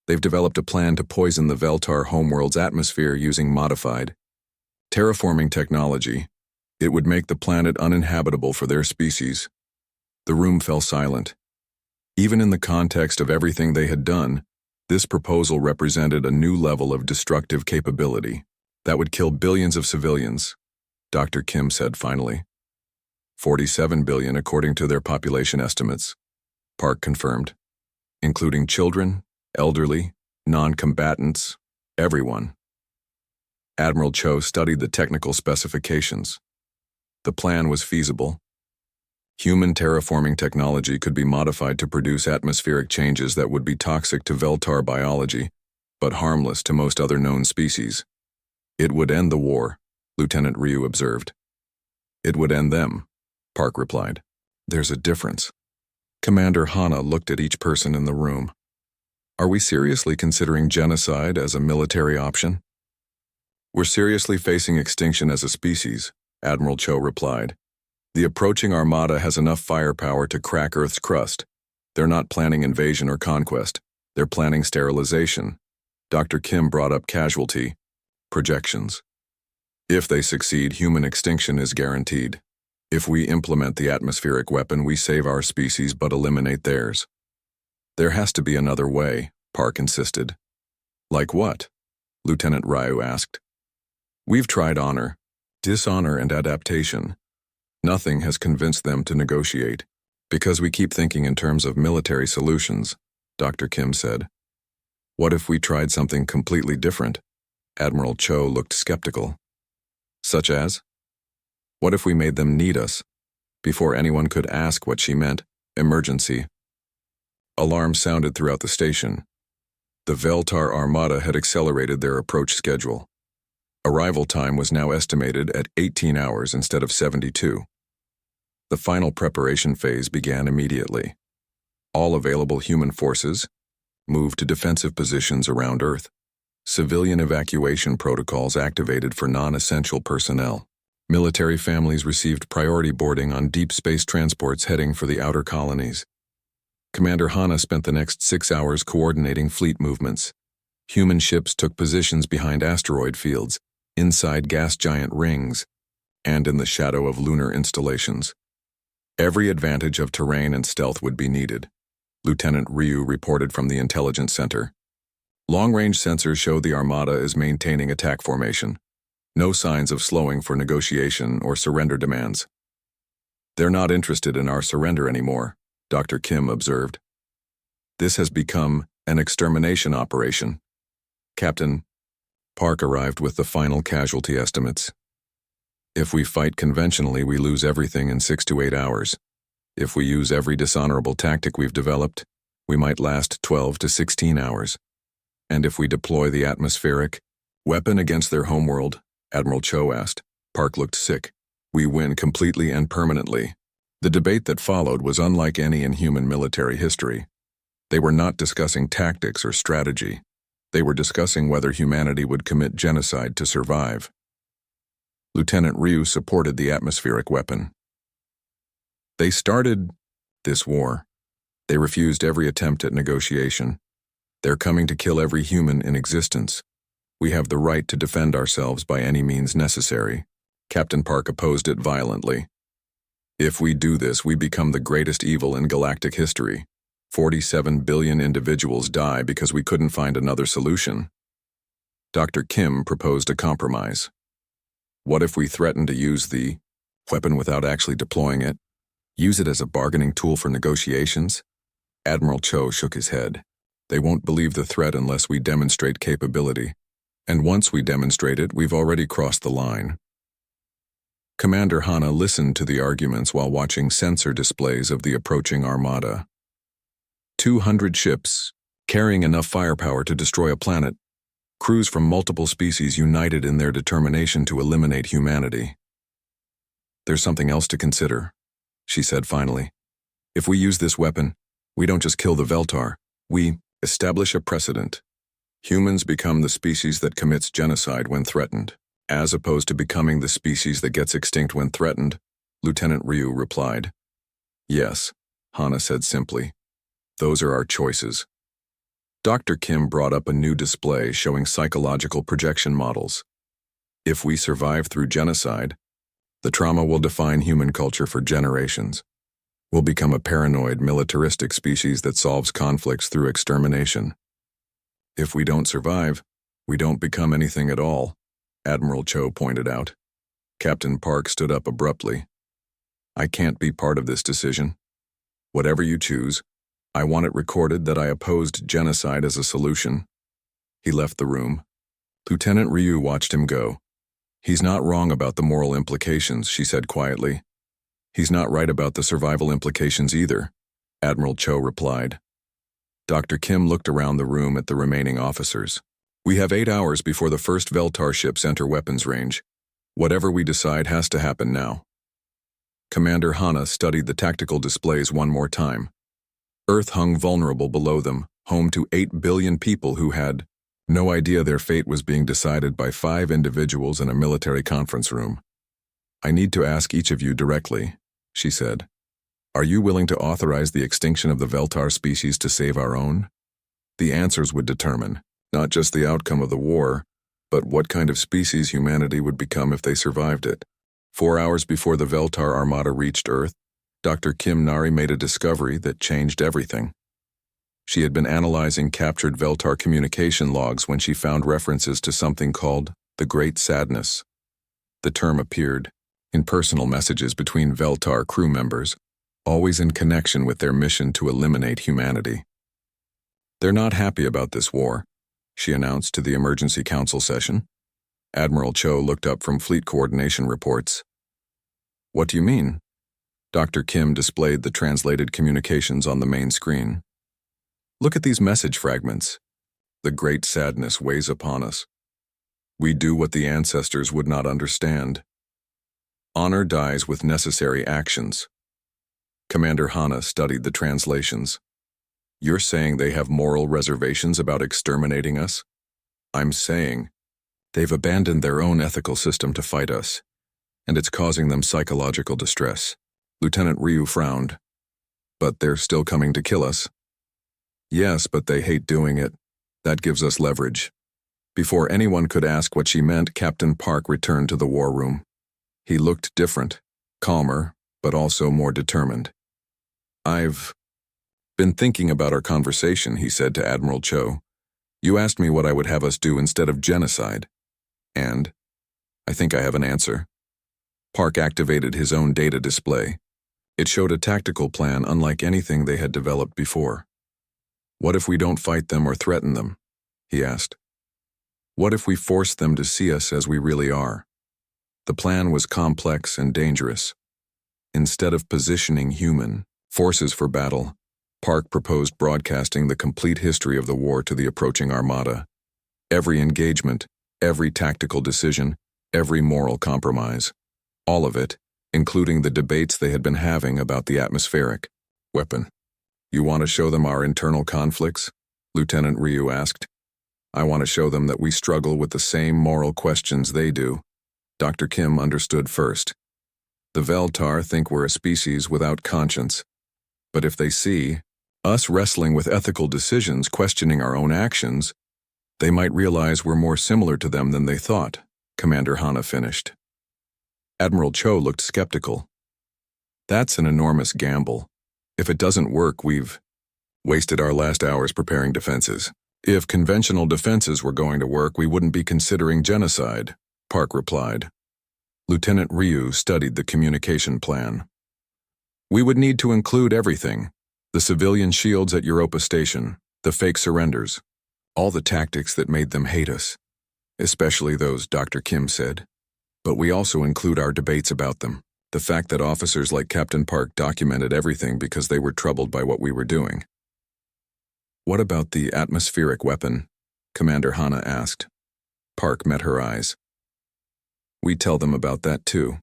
They've developed a plan to poison the Veltar homeworld's atmosphere using modified terraforming technology. It would make the planet uninhabitable for their species. The room fell silent. Even in the context of everything they had done, this proposal represented a new level of destructive capability that would kill billions of civilians, Dr. Kim said finally. 47 billion according to their population estimates, Park confirmed, including children, elderly, non-combatants, everyone. Admiral Cho studied the technical specifications. The plan was feasible. Human terraforming technology could be modified to produce atmospheric changes that would be toxic to Veltar biology, but harmless to most other known species. It would end the war, Lieutenant Ryu observed. It would end them, Park replied. There's a difference. Commander Hana looked at each person in the room. Are we seriously considering genocide as a military option? We're seriously facing extinction as a species, Admiral Cho replied. The approaching armada has enough firepower to crack Earth's crust. They're not planning invasion or conquest. They're planning sterilization. Dr. Kim brought up casualty projections. If they succeed, human extinction is guaranteed. If we implement the atmospheric weapon, we save our species but eliminate theirs. There has to be another way, Park insisted. Like what? Lieutenant Ryu asked. We've tried honor, dishonor, and adaptation. Nothing has convinced them to negotiate. Because we keep thinking in terms of military solutions, Dr. Kim said. What if we tried something completely different? Admiral Cho looked skeptical. Such as? What if we made them need us? Before anyone could ask what she meant, emergency. Alarms sounded throughout the station. The Veltar Armada had accelerated their approach schedule. Arrival time was now estimated at 18 hours instead of 72. The final preparation phase began immediately. All available human forces moved to defensive positions around Earth. Civilian evacuation protocols activated for non-essential personnel. Military families received priority boarding on deep space transports heading for the outer colonies. Commander Hana spent the next 6 hours coordinating fleet movements. Human ships took positions behind asteroid fields, inside gas giant rings, and in the shadow of lunar installations. Every advantage of terrain and stealth would be needed, Lieutenant Ryu reported from the intelligence center. Long-range sensors show the Armada is maintaining attack formation. No signs of slowing for negotiation or surrender demands. They're not interested in our surrender anymore, Dr. Kim observed. This has become an extermination operation. Captain Park arrived with the final casualty estimates. If we fight conventionally, we lose everything in 6 to 8 hours. If we use every dishonorable tactic we've developed, we might last 12 to 16 hours. And if we deploy the atmospheric weapon against their homeworld, Admiral Cho asked. Park looked sick. We win completely and permanently. The debate that followed was unlike any in human military history. They were not discussing tactics or strategy. They were discussing whether humanity would commit genocide to survive. Lieutenant Ryu supported the atmospheric weapon. They started this war. They refused every attempt at negotiation. They're coming to kill every human in existence. We have the right to defend ourselves by any means necessary. Captain Park opposed it violently. If we do this, we become the greatest evil in galactic history. 47 billion individuals die because we couldn't find another solution. Dr. Kim proposed a compromise. What if we threaten to use the weapon without actually deploying it? Use it as a bargaining tool for negotiations? Admiral Cho shook his head. They won't believe the threat unless we demonstrate capability. And once we demonstrate it, we've already crossed the line. Commander Hana listened to the arguments while watching sensor displays of the approaching Armada. 200 ships, carrying enough firepower to destroy a planet. Crews from multiple species united in their determination to eliminate humanity. There's something else to consider, she said finally. If we use this weapon, we don't just kill the Veltar, we establish a precedent. Humans become the species that commits genocide when threatened, as opposed to becoming the species that gets extinct when threatened, Lieutenant Ryu replied. Yes, Hana said simply. Those are our choices. Dr. Kim brought up a new display showing psychological projection models. If we survive through genocide, the trauma will define human culture for generations. We'll become a paranoid, militaristic species that solves conflicts through extermination. If we don't survive, we don't become anything at all, Admiral Cho pointed out. Captain Park stood up abruptly. I can't be part of this decision. Whatever you choose, I want it recorded that I opposed genocide as a solution. He left the room. Lieutenant Ryu watched him go. He's not wrong about the moral implications, she said quietly. He's not right about the survival implications either, Admiral Cho replied. Dr. Kim looked around the room at the remaining officers. We have 8 hours before the first Veltar ships enter weapons range. Whatever we decide has to happen now. Commander Hana studied the tactical displays one more time. Earth hung vulnerable below them, home to 8 billion people who had no idea their fate was being decided by 5 individuals in a military conference room. I need to ask each of you directly, she said. Are you willing to authorize the extinction of the Veltar species to save our own? The answers would determine not just the outcome of the war, But what kind of species humanity would become if they survived it? 4 hours before the Veltar Armada reached Earth, Dr. Kim Nari made a discovery that changed everything. She had been analyzing captured Veltar communication logs when she found references to something called the Great Sadness. The term appeared in personal messages between Veltar crew members, always in connection with their mission to eliminate humanity. "They're not happy about this war," she announced to the emergency council session. Admiral Cho looked up from fleet coordination reports. "What do you mean?" Dr. Kim displayed the translated communications on the main screen. "Look at these message fragments. The great sadness weighs upon us. We do what the ancestors would not understand. Honor dies with necessary actions." Commander Hana studied the translations. "You're saying they have moral reservations about exterminating us?" "I'm saying they've abandoned their own ethical system to fight us, and it's causing them psychological distress." Lieutenant Ryu frowned. "But they're still coming to kill us." "Yes, but they hate doing it. That gives us leverage." Before anyone could ask what she meant, Captain Park returned to the war room. He looked different, calmer, but also more determined. "I've been thinking about our conversation," he said to Admiral Cho. "You asked me what I would have us do instead of genocide. And I think I have an answer." Park activated his own data display. It showed a tactical plan unlike anything they had developed before. "What if we don't fight them or threaten them?" he asked. "What if we force them to see us as we really are?" The plan was complex and dangerous. Instead of positioning human forces for battle, Park proposed broadcasting the complete history of the war to the approaching armada. Every engagement, every tactical decision, every moral compromise. All of it, including the debates they had been having about the atmospheric weapon. "You want to show them our internal conflicts?" Lieutenant Ryu asked. "I want to show them that we struggle with the same moral questions they do." Dr. Kim understood first. The Veltar think we're a species without conscience. But if they see us wrestling with ethical decisions, questioning our own actions, they might realize we're more similar to them than they thought, Commander Hana finished. Admiral Cho looked skeptical. "That's an enormous gamble. If it doesn't work, we've wasted our last hours preparing defenses. If conventional defenses were going to work, we wouldn't be considering genocide," Park replied. Lieutenant Ryu studied the communication plan. "We would need to include everything. The civilian shields at Europa Station, the fake surrenders, all the tactics that made them hate us. Especially those," Dr. Kim said. "But we also include our debates about them. The fact that officers like Captain Park documented everything because they were troubled by what we were doing." "What about the atmospheric weapon?" Commander Hana asked. Park met her eyes. "We tell them about that too.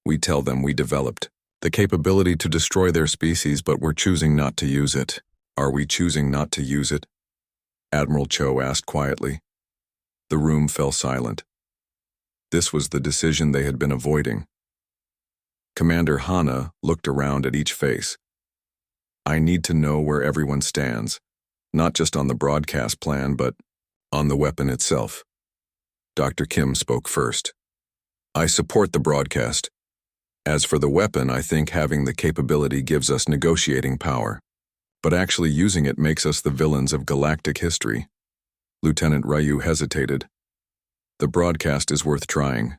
We tell them we developed the capability to destroy their species, but we're choosing not to use it." "Are we choosing not to use it?" Admiral Cho asked quietly. The room fell silent. This was the decision they had been avoiding. Commander Hana looked around at each face. "I need to know where everyone stands, not just on the broadcast plan, but on the weapon itself." Dr. Kim spoke first. "I support the broadcast. As for the weapon, I think having the capability gives us negotiating power. But actually using it makes us the villains of galactic history." Lieutenant Ryu hesitated. "The broadcast is worth trying.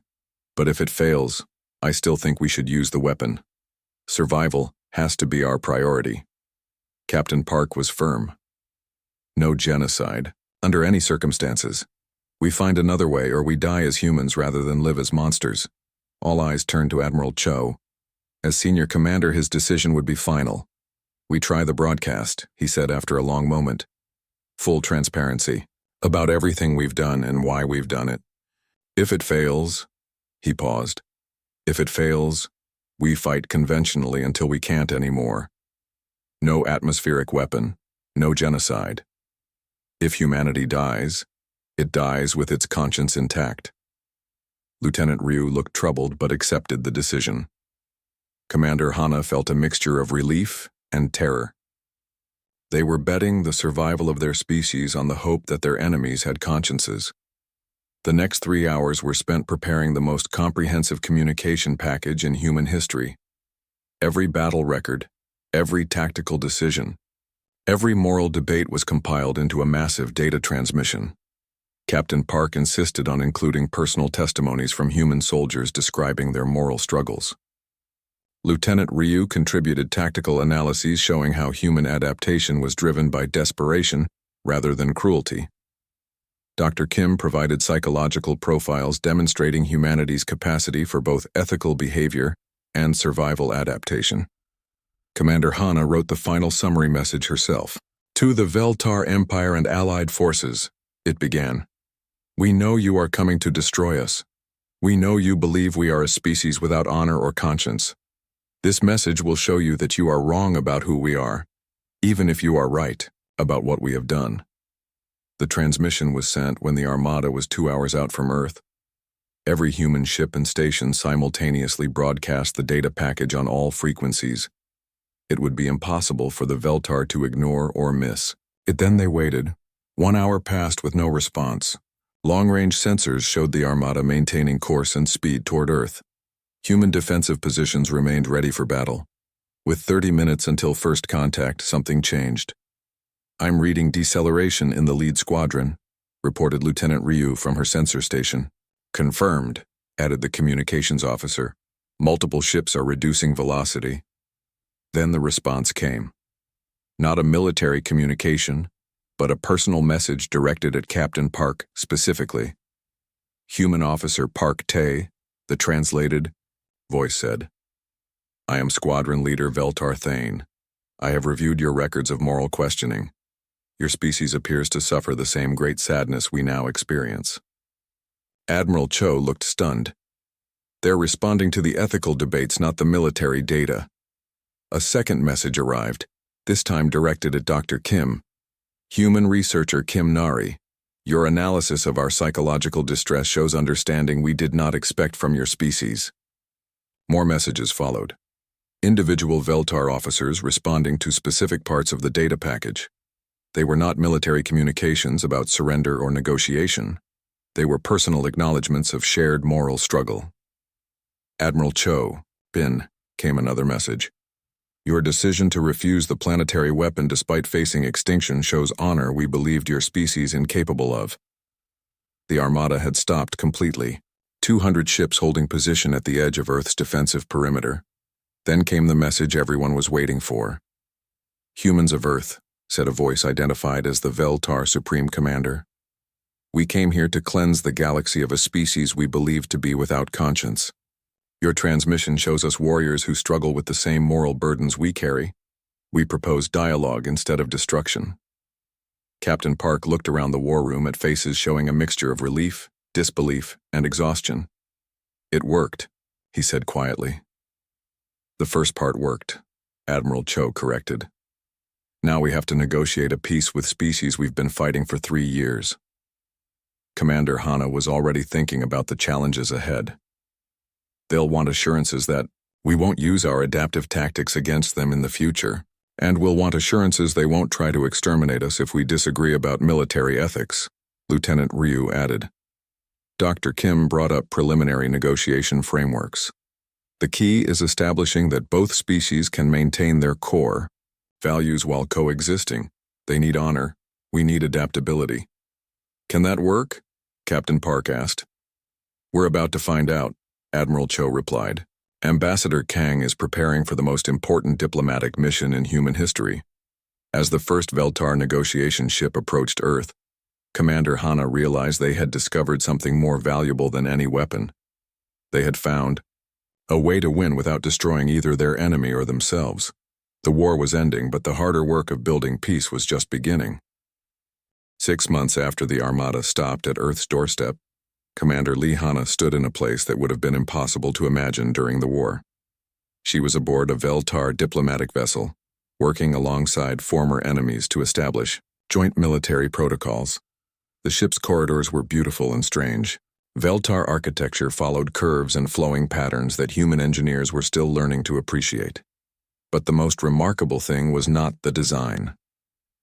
But if it fails, I still think we should use the weapon. Survival has to be our priority." Captain Park was firm. "No genocide, under any circumstances. We find another way, or we die as humans rather than live as monsters." All eyes turned to Admiral Cho. As senior commander, his decision would be final. "We try the broadcast," he said after a long moment. "Full transparency about everything we've done and why we've done it. If it fails," he paused, "if it fails, we fight conventionally until we can't anymore. No atmospheric weapon, no genocide. If humanity dies, it dies with its conscience intact." Lieutenant Ryu looked troubled but accepted the decision. Commander Hana felt a mixture of relief and terror. They were betting the survival of their species on the hope that their enemies had consciences. The next 3 hours were spent preparing the most comprehensive communication package in human history. Every battle record, every tactical decision, every moral debate was compiled into a massive data transmission. Captain Park insisted on including personal testimonies from human soldiers describing their moral struggles. Lieutenant Ryu contributed tactical analyses showing how human adaptation was driven by desperation rather than cruelty. Dr. Kim provided psychological profiles demonstrating humanity's capacity for both ethical behavior and survival adaptation. Commander Hana wrote the final summary message herself. To the Veltar Empire and Allied forces, it began. We know you are coming to destroy us. We know you believe we are a species without honor or conscience. This message will show you that you are wrong about who we are, even if you are right about what we have done. The transmission was sent when the Armada was 2 hours out from Earth. Every human ship and station simultaneously broadcast the data package on all frequencies. It would be impossible for the Veltar to ignore or miss. Then they waited. 1 hour passed with no response. Long-range sensors showed the Armada maintaining course and speed toward Earth. Human defensive positions remained ready for battle. With 30 minutes until first contact, something changed. I'm reading deceleration in the lead squadron, reported Lieutenant Ryu from her sensor station. Confirmed, added the communications officer. Multiple ships are reducing velocity. Then the response came. Not a military communication, but a personal message directed at Captain Park specifically. Human Officer Park Tae, the translated voice said. I am Squadron Leader Veltar Thane. I have reviewed your records of moral questioning. Your species appears to suffer the same great sadness we now experience. Admiral Cho looked stunned. They're responding to the ethical debates, not the military data. A second message arrived, this time directed at Dr. Kim. Human researcher Kim Nari, your analysis of our psychological distress shows understanding we did not expect from your species. More messages followed. Individual Veltar officers responding to specific parts of the data package. They were not military communications about surrender or negotiation. They were personal acknowledgments of shared moral struggle. Admiral Cho, Bin, came another message. Your decision to refuse the planetary weapon despite facing extinction shows honor we believed your species incapable of. The Armada had stopped completely, 200 ships holding position at the edge of Earth's defensive perimeter. Then came the message everyone was waiting for. Humans of Earth, said a voice identified as the Veltar Supreme Commander. We came here to cleanse the galaxy of a species we believed to be without conscience. Your transmission shows us warriors who struggle with the same moral burdens we carry. We propose dialogue instead of destruction. Captain Park looked around the war room at faces showing a mixture of relief, disbelief, and exhaustion. It worked, he said quietly. The first part worked, Admiral Cho corrected. Now we have to negotiate a peace with species we've been fighting for 3 years. Commander Hana was already thinking about the challenges ahead. They'll want assurances that we won't use our adaptive tactics against them in the future, and we'll want assurances they won't try to exterminate us if we disagree about military ethics, Lieutenant Ryu added. Dr. Kim brought up preliminary negotiation frameworks. The key is establishing that both species can maintain their core values while coexisting. They need honor. We need adaptability. Can that work? Captain Park asked. We're about to find out, Admiral Cho replied. Ambassador Kang is preparing for the most important diplomatic mission in human history. As the first Veltar negotiation ship approached Earth, Commander Hana realized they had discovered something more valuable than any weapon. They had found a way to win without destroying either their enemy or themselves. The war was ending, but the harder work of building peace was just beginning. 6 months after the Armada stopped at Earth's doorstep, Commander Lee Hana stood in a place that would have been impossible to imagine during the war. She was aboard a Veltar diplomatic vessel, working alongside former enemies to establish joint military protocols. The ship's corridors were beautiful and strange. Veltar architecture followed curves and flowing patterns that human engineers were still learning to appreciate. But the most remarkable thing was not the design.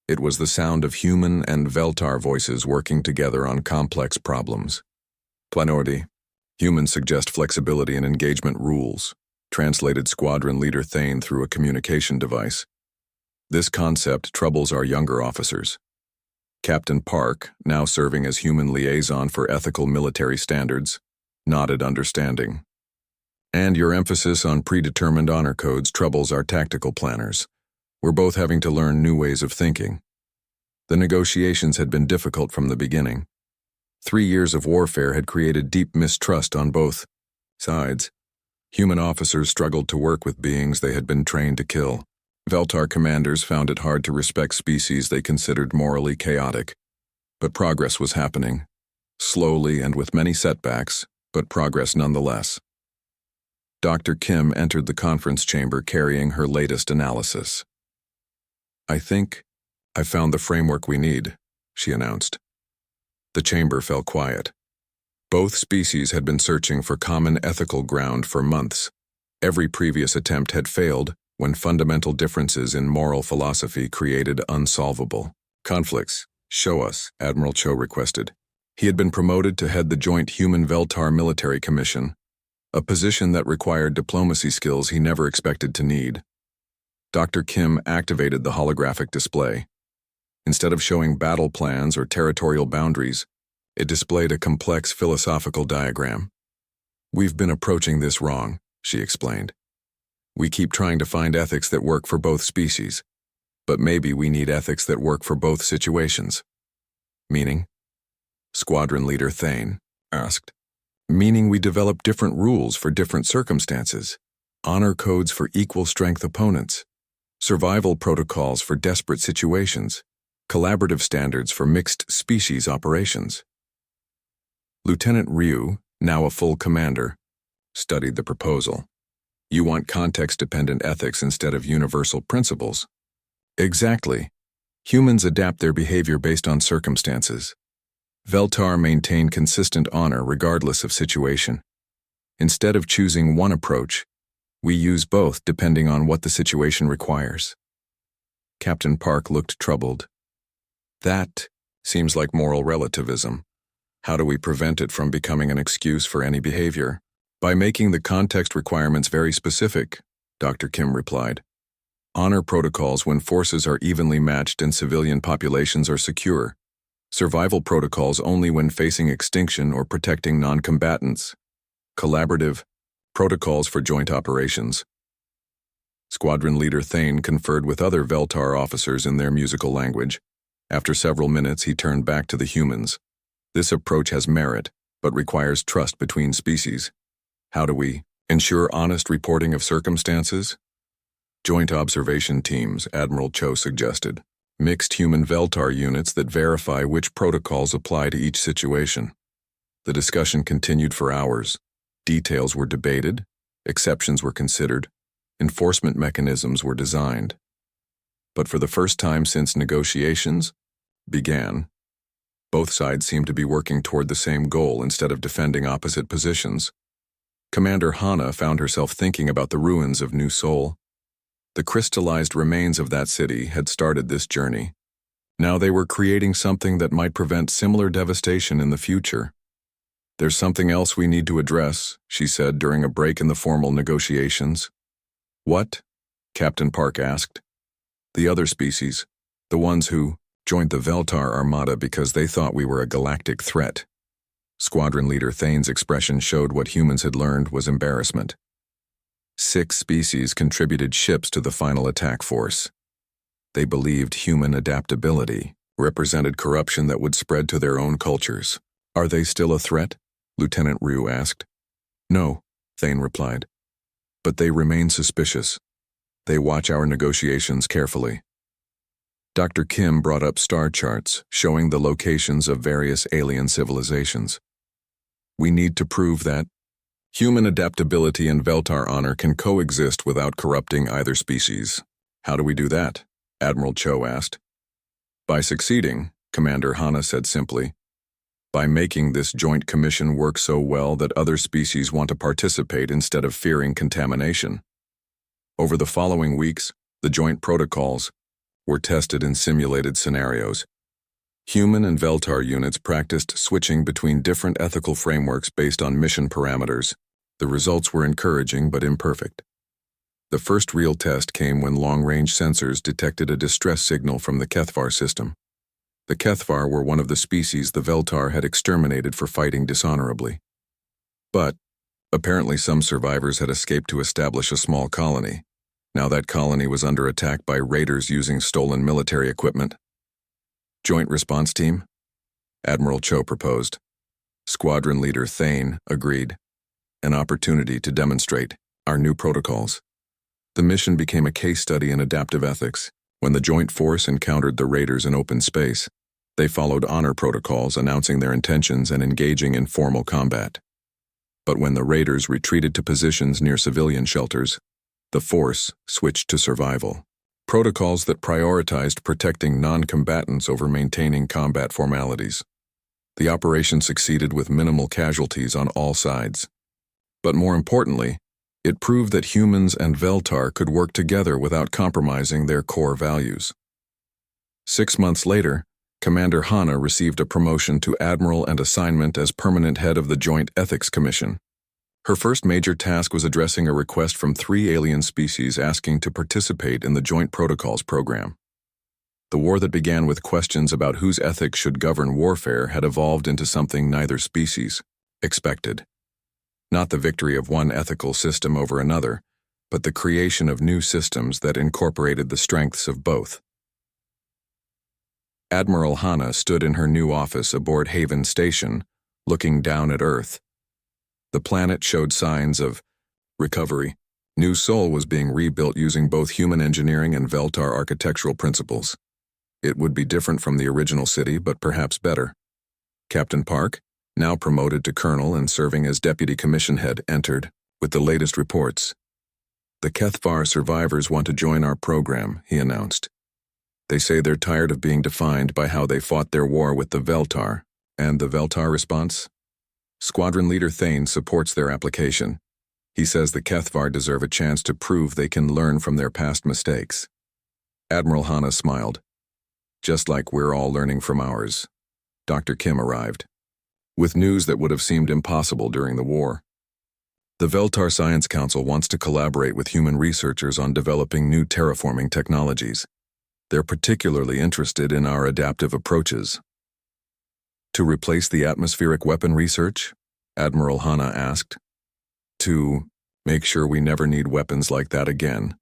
It was the sound of human and Veltar voices working together on complex problems. Planordi. Humans suggest flexibility and engagement rules, translated Squadron Leader Thane through a communication device. This concept troubles our younger officers. Captain Park, now serving as human liaison for ethical military standards, nodded understanding. And your emphasis on predetermined honor codes troubles our tactical planners. We're both having to learn new ways of thinking. The negotiations had been difficult from the beginning. 3 years of warfare had created deep mistrust on both sides. Human officers struggled to work with beings they had been trained to kill. Veltar commanders found it hard to respect species they considered morally chaotic. But progress was happening. Slowly and with many setbacks, but progress nonetheless. Dr. Kim entered the conference chamber carrying her latest analysis. "I think I found the framework we need," she announced. The chamber fell quiet. Both species had been searching for common ethical ground for months. Every previous attempt had failed when fundamental differences in moral philosophy created unsolvable conflicts. "Show us," Admiral Cho requested. He had been promoted to head the joint Human-Veltar Military Commission, a position that required diplomacy skills he never expected to need. Dr. Kim activated the holographic display. Instead of showing battle plans or territorial boundaries, it displayed a complex philosophical diagram. "We've been approaching this wrong," she explained. "We keep trying to find ethics that work for both species, but maybe we need ethics that work for both situations." "Meaning?" Squadron Leader Thane asked. "Meaning we develop different rules for different circumstances, honor codes for equal strength opponents, survival protocols for desperate situations, collaborative standards for mixed species operations." Lieutenant Ryu, now a full commander, studied the proposal. "You want context-dependent ethics instead of universal principles?" "Exactly. Humans adapt their behavior based on circumstances. Veltar maintain consistent honor regardless of situation. Instead of choosing one approach, we use both depending on what the situation requires." Captain Park looked troubled. "That seems like moral relativism. How do we prevent it from becoming an excuse for any behavior?" "By making the context requirements very specific," Dr. Kim replied. "Honor protocols when forces are evenly matched and civilian populations are secure. Survival protocols only when facing extinction or protecting non-combatants. Collaborative protocols for joint operations." Squadron Leader Thane conferred with other Veltar officers in their musical language. After several minutes, he turned back to the humans. "This approach has merit, but requires trust between species. How do we ensure honest reporting of circumstances?" "Joint observation teams," Admiral Cho suggested. "Mixed human-Veltar units that verify which protocols apply to each situation." The discussion continued for hours. Details were debated, exceptions were considered, enforcement mechanisms were designed. But for the first time since negotiations began, both sides seemed to be working toward the same goal instead of defending opposite positions. Commander Hana found herself thinking about the ruins of New Seoul. The crystallized remains of that city had started this journey. Now they were creating something that might prevent similar devastation in the future. "There's something else we need to address," she said during a break in the formal negotiations. "What?" Captain Park asked. "The other species, the ones who joined the Veltar Armada because they thought we were a galactic threat." Squadron Leader Thane's expression showed what humans had learned was embarrassment. 6 species contributed ships to the final attack force. They believed human adaptability represented corruption that would spread to their own cultures. "Are they still a threat?" Lieutenant Ryu asked. "No," Thane replied. "But they remain suspicious. They watch our negotiations carefully." Dr. Kim brought up star charts showing the locations of various alien civilizations. "We need to prove that human adaptability and Veltar honor can coexist without corrupting either species." "How do we do that?" Admiral Cho asked. "By succeeding," Commander Hana said simply. "By making this joint commission work so well that other species want to participate instead of fearing contamination." Over the following weeks, the joint protocols were tested in simulated scenarios. Human and Veltar units practiced switching between different ethical frameworks based on mission parameters. The results were encouraging but imperfect. The first real test came when long-range sensors detected a distress signal from the HFY system. The HFY were one of the species the Veltar had exterminated for fighting dishonorably. But, apparently some survivors had escaped to establish a small colony. Now that colony was under attack by raiders using stolen military equipment. Joint Response Team? Admiral Cho proposed. Squadron Leader Thane agreed. An opportunity to demonstrate our new protocols. The mission became a case study in adaptive ethics. When the joint force encountered the raiders in open space, they followed honor protocols announcing their intentions and engaging in formal combat. But when the raiders retreated to positions near civilian shelters, the force switched to survival. Protocols that prioritized protecting non-combatants over maintaining combat formalities. The operation succeeded with minimal casualties on all sides. But more importantly, it proved that humans and Veltar could work together without compromising their core values. 6 months later, Commander Hana received a promotion to Admiral and assignment as permanent head of the Joint Ethics Commission. Her first major task was addressing a request from 3 alien species asking to participate in the Joint Protocols program. The war that began with questions about whose ethics should govern warfare had evolved into something neither species expected. Not the victory of one ethical system over another, but the creation of new systems that incorporated the strengths of both. Admiral Hana stood in her new office aboard Haven Station, looking down at Earth. The planet showed signs of recovery. New Sol was being rebuilt using both human engineering and Veltar architectural principles. It would be different from the original city, but perhaps better. Captain Park, now promoted to colonel and serving as deputy commission head, entered with the latest reports. The HFY survivors want to join our program, he announced. They say they're tired of being defined by how they fought their war with the Veltar. And the Veltar response? Squadron Leader Thane supports their application. He says the HFY deserve a chance to prove they can learn from their past mistakes. Admiral Hana smiled. Just like we're all learning from ours. Dr. Kim arrived, with news that would have seemed impossible during the war. The Veltar Science Council wants to collaborate with human researchers on developing new terraforming technologies. They're particularly interested in our adaptive approaches. To replace the atmospheric weapon research? Admiral Hana asked. To make sure we never need weapons like that again.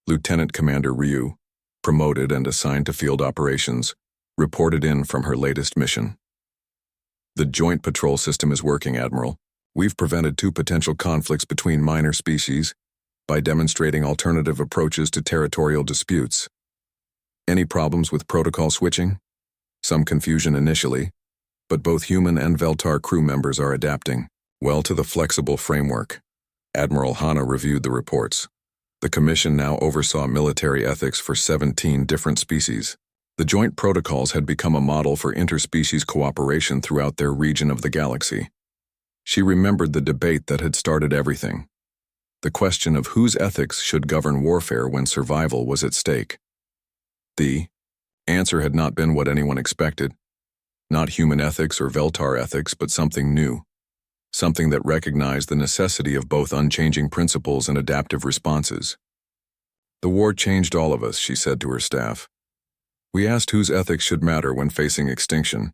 Lieutenant Commander Ryu, promoted and assigned to field operations, reported in from her latest mission. The Joint Patrol System is working, Admiral. We've prevented 2 potential conflicts between minor species by demonstrating alternative approaches to territorial disputes. Any problems with protocol switching? Some confusion initially, but both human and Veltar crew members are adapting well to the flexible framework. Admiral Hana reviewed the reports. The Commission now oversaw military ethics for 17 different species. The joint protocols had become a model for interspecies cooperation throughout their region of the galaxy. She remembered the debate that had started everything. The question of whose ethics should govern warfare when survival was at stake. The answer had not been what anyone expected. Not human ethics or Veltar ethics, but something new. Something that recognized the necessity of both unchanging principles and adaptive responses. The war changed all of us, she said to her staff. We asked whose ethics should matter when facing extinction.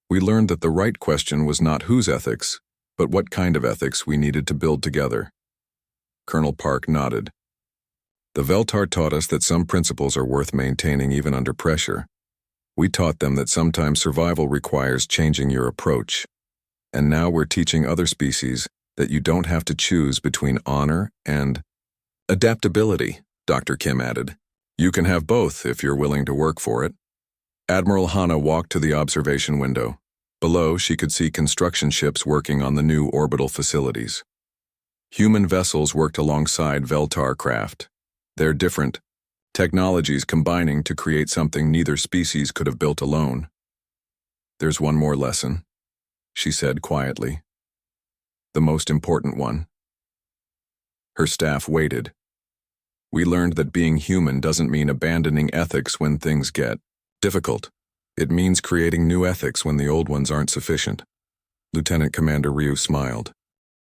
We learned that the right question was not whose ethics, but what kind of ethics we needed to build together. Colonel Park nodded. The Veltar taught us that some principles are worth maintaining even under pressure. We taught them that sometimes survival requires changing your approach. And now we're teaching other species that you don't have to choose between honor and adaptability, Dr. Kim added. You can have both if you're willing to work for it. Admiral Hana walked to the observation window. Below, she could see construction ships working on the new orbital facilities. Human vessels worked alongside Veltar craft. Their different technologies combining to create something neither species could have built alone. There's one more lesson, she said quietly. The most important one. Her staff waited. We learned that being human doesn't mean abandoning ethics when things get difficult. It means creating new ethics when the old ones aren't sufficient. Lieutenant Commander Ryu smiled.